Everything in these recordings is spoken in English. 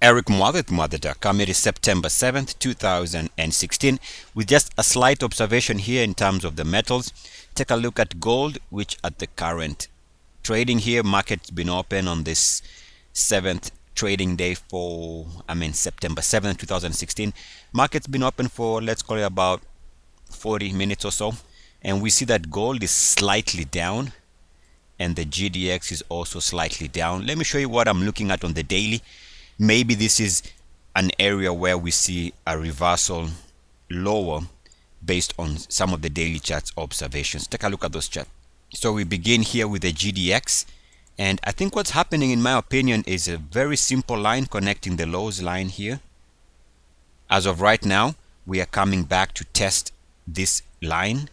Eric Mwadit.com. It is September 7th, 2016. With just a slight observation here in terms of the metals. Take a look at gold, which at the current trading here, market's been open on this 7th trading day for, September 7th, 2016. Market's been open for, let's call it about 40 minutes or so. And we see that gold is slightly down and the GDX is also slightly down. Let me show you what I'm looking at on the daily. Maybe this is an area where we see a reversal lower based on some of the daily charts observations. Take a look at those charts. So we begin here with the GDX, and I think what's happening in my opinion is a very simple line connecting the lows line here. As of right now, we are coming back to test this line,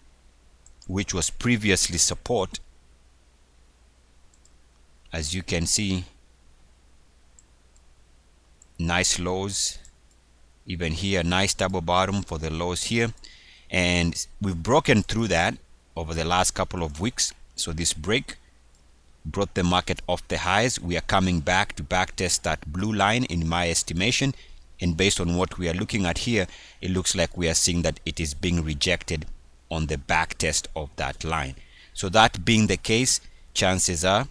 which was previously support. As you can see, nice lows, even here nice double bottom for the lows here, and we've broken through that over the last couple of weeks. So this break brought the market off the highs. We are coming back to back test that blue line in my estimation, and based on what we are looking at here, it looks like we are seeing that it is being rejected on the back test of that line. So that being the case, chances are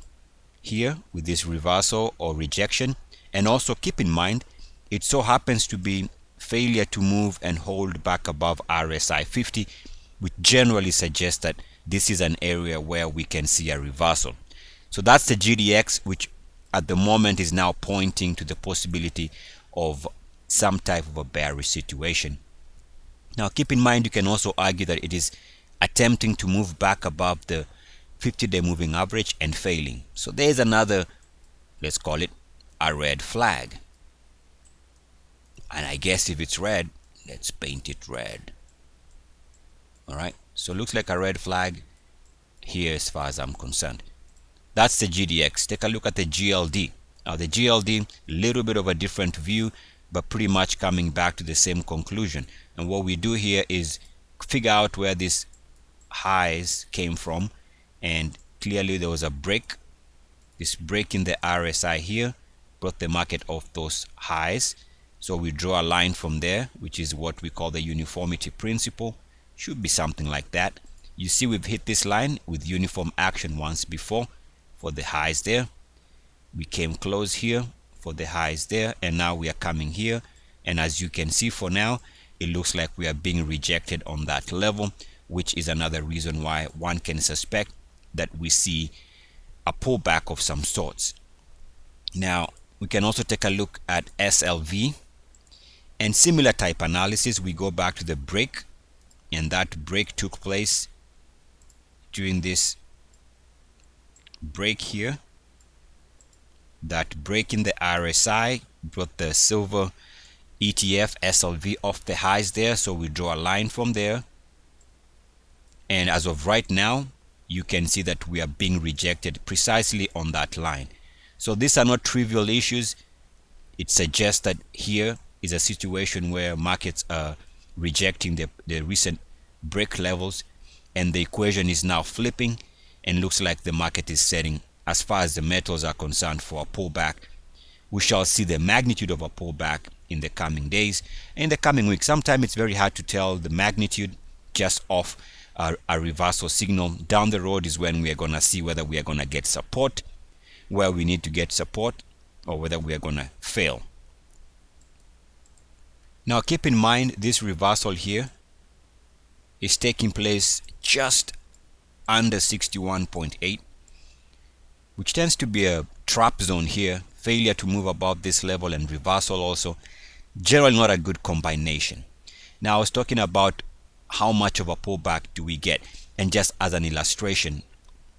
here with this reversal or rejection. And also keep in mind, it so happens to be failure to move and hold back above RSI 50, which generally suggests that this is an area where we can see a reversal. So that's the GDX, which at the moment is now pointing to the possibility of some type of a bearish situation. Now keep in mind, you can also argue that it is attempting to move back above the 50-day moving average and failing. So there's another, let's call it a red flag. And I guess if it's red, let's paint it red. Alright, so looks like a red flag here as far as I'm concerned. That's the GDX. Take a look at the GLD. Now the GLD, a little bit of a different view, but pretty much coming back to the same conclusion. And what we do here is figure out where these highs came from, and clearly there was a break. This break in the RSI here brought the market off those highs. So we draw a line from there, which is what we call the uniformity principle. Should be something like that. You see we've hit this line with uniform action once before for the highs there. We came close here for the highs there, and now we are coming here, and as you can see, for now it looks like we are being rejected on that level, which is another reason why one can suspect that we see a pullback of some sorts. Now we can also take a look at SLV and similar type analysis. We go back to the break, and that break took place during this break here. That break in the RSI brought the silver ETF SLV off the highs there, so we draw a line from there, and as of right now you can see that we are being rejected precisely on that line. So these are not trivial issues. It suggests that here is a situation where markets are rejecting the recent break levels, and the equation is now flipping, and looks like the market is setting, as far as the metals are concerned, for a pullback. We shall see the magnitude of a pullback in the coming days, in the coming weeks. Sometimes it's very hard to tell the magnitude just off a reversal signal. Down the road is when we are going to see whether we are going to get support where we need to get support, or whether we are going to fail. Now keep in mind, this reversal here is taking place just under 61.8, which tends to be a trap zone here. Failure to move above this level and reversal also, generally not a good combination. Now I was talking about how much of a pullback do we get, and just as an illustration,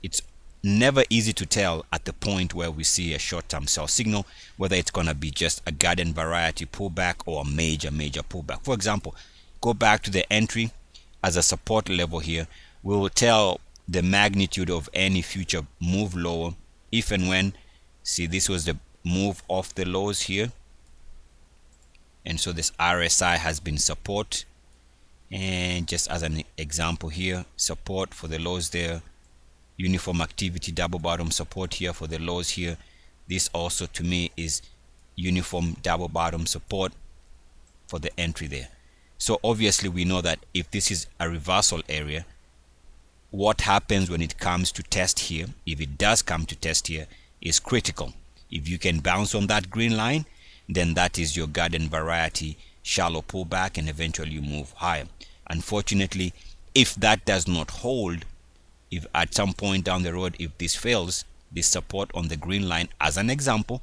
it's never easy to tell at the point where we see a short-term sell signal whether it's going to be just a garden variety pullback or a major pullback. For example, go back to the entry as a support level here. We will tell the magnitude of any future move lower if and when, see, this was the move off the lows here, and so this RSI has been support, and just as an example here, support for the lows there, uniform activity double bottom support here for the lows here. This also to me is uniform double bottom support for the entry there. So obviously we know that if this is a reversal area, what happens when it comes to test here, if it does come to test here, is critical. If you can bounce on that green line, then that is your garden variety shallow pullback, and eventually you move higher. Unfortunately, if that does not hold, if at some point down the road, if this fails, this support on the green line as an example,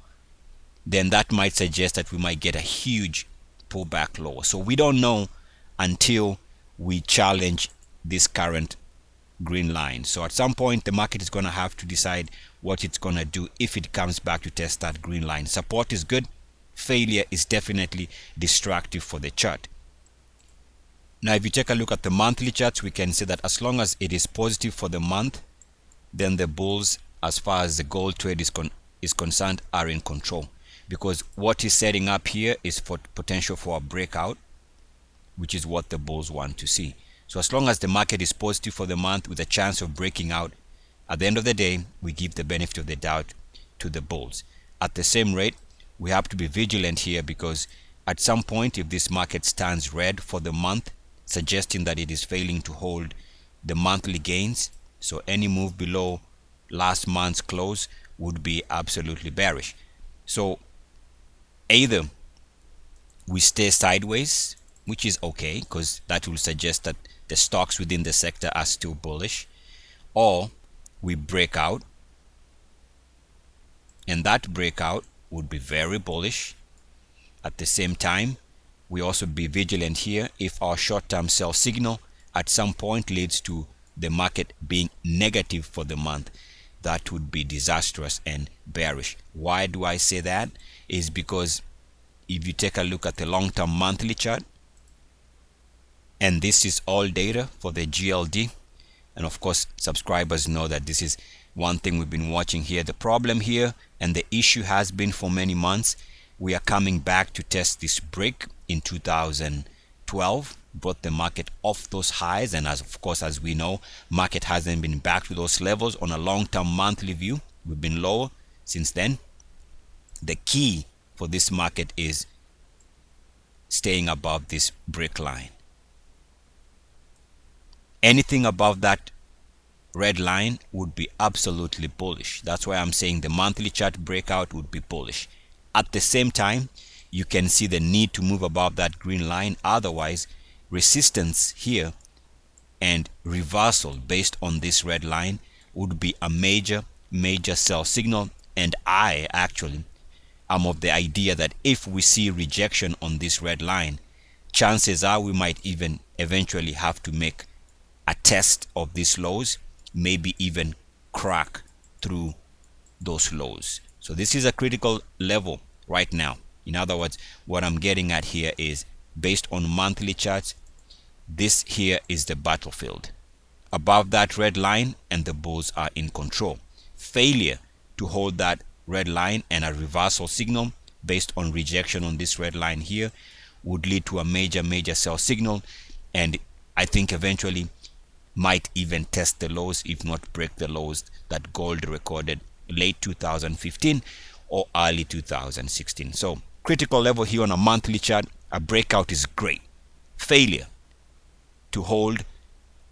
then that might suggest that we might get a huge pullback lower. So we don't know until we challenge this current green line. So at some point the market is going to have to decide what it's going to do if it comes back to test that green line. Support is good, failure is definitely destructive for the chart. Now if you take a look at the monthly charts, we can see that as long as it is positive for the month, then the bulls, as far as the gold trade is concerned, are in control, because what is setting up here is for potential for a breakout, which is what the bulls want to see. So as long as the market is positive for the month with a chance of breaking out, at the end of the day, we give the benefit of the doubt to the bulls. At the same rate, we have to be vigilant here, because at some point, if this market stands red for the month, suggesting that it is failing to hold the monthly gains, so any move below last month's close would be absolutely bearish. So either we stay sideways, which is okay, because that will suggest that the stocks within the sector are still bullish, or we break out, and that breakout would be very bullish. At the same time, we also be vigilant here if our short-term sell signal at some point leads to the market being negative for the month. That would be disastrous and bearish. Why do I say that? Is because if you take a look at the long-term monthly chart, and this is all data for the GLD, and of course subscribers know that this is one thing we've been watching here. The problem here and the issue has been for many months, we are coming back to test this break in 2012, brought the market off those highs, and as we know, market hasn't been back to those levels on a long-term monthly view. We've been lower since then. The key for this market is staying above this break line. Anything above that red line would be absolutely bullish. That's why I'm saying the monthly chart breakout would be bullish. At the same time, you can see the need to move above that green line. Otherwise, resistance here and reversal based on this red line would be a major sell signal. And I actually am of the idea that if we see rejection on this red line, chances are we might even eventually have to make a test of these lows, maybe even crack through those lows. So this is a critical level right now. In other words, what I'm getting at here is, based on monthly charts, this here is the battlefield. Above that red line, and the bulls are in control. Failure to hold that red line and a reversal signal based on rejection on this red line here would lead to a major sell signal, and I think eventually might even test the lows, if not break the lows that gold recorded late 2015 or early 2016. So critical level here on a monthly chart. A breakout is great. Failure to hold,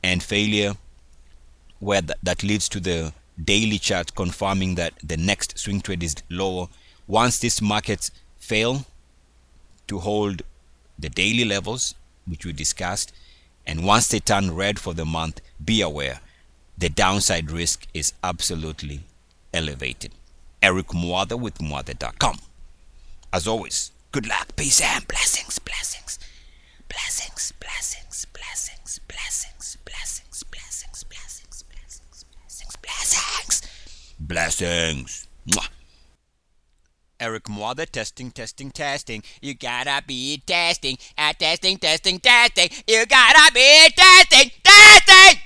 and failure where that leads to the daily chart confirming that the next swing trade is lower. Once these markets fail to hold the daily levels, which we discussed, and once they turn red for the month, be aware the downside risk is absolutely elevated. Eric Muatha with Muatha.com. As always, good luck, peace, and blessings, blessings, blessings, blessings, blessings, blessings, blessings, blessings, blessings, blessings, blessings, blessings, blessings. Mwah. Eric Muatha, testing. You gotta be testing. Testing. You gotta be testing.